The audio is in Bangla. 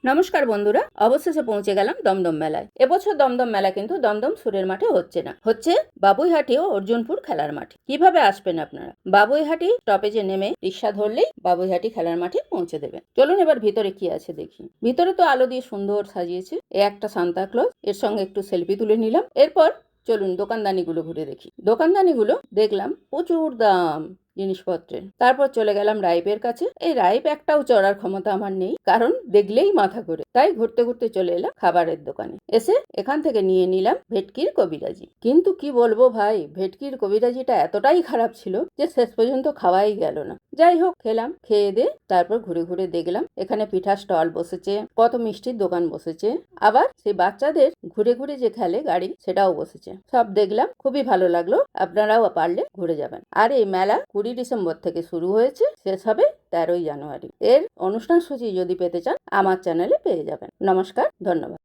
নমস্কার বন্ধুরা, অবশেষে পৌঁছে গেলাম দমদম মেলায়। এবছর দমদম মেলা কিন্তু দমদম সুরের মাঠে হচ্ছে না, হচ্ছে বাবুইহাটি ও অর্জুনপুর খেলার মাঠে। কিভাবে আসবেন আপনারা? বাবুইহাটি স্টপেজে নেমে রিক্সা ধরলেই বাবুইহাটি খেলার মাঠে পৌঁছে দেবে। চলুন এবার ভিতরে কি আছে দেখি। ভিতরে তো আলো দিয়ে সুন্দর সাজিয়েছে। এ একটা সান্তাক্লজ, এর সঙ্গে একটু সেলফি তুলে নিলাম। এরপর চলুন দোকানদানিগুলো ঘুরে দেখি। দোকানদানিগুলো দেখলাম প্রচুর দাম জিনিসপত্রের। তারপর চলে গেলাম রাইপের কাছে। এই রাইপ একটাও চড়ার ক্ষমতা আমার নেই, কারণ দেখলেই মাথা ঘোরে। তাই ঘুরতে ঘুরতে চলে এলাম খাবারের দোকানে। এসে এখান থেকে নিয়ে নিলাম ভেটকির কবিরাজি। কিন্তু কি বলবো ভাই, ভেটকির কবিরাজিটা এতটাই খারাপ ছিল যে শেষ পর্যন্ত খাওয়াই গেল না। যাই হোক, খেলাম। খেয়ে দিয়ে তারপর ঘুরে ঘুরে দেখলাম এখানে পিঠা স্টল বসেছে, কত মিষ্টির দোকান বসেছে, আবার সেই বাচ্চাদের ঘুরে ঘুরে যে খেলে গাড়ি সেটাও বসেছে। সব দেখলাম, খুবই ভালো লাগলো। আপনারাও পারলে ঘুরে যাবেন। আর এই মেলা 20 ডিসেম্বর থেকে শুরু হয়েছে, শেষ হবে 13ই জানুয়ারি। এর অনুষ্ঠান সূচি যদি পেতে চান আমার চ্যানেলে পেয়ে যাবেন। নমস্কার, ধন্যবাদ।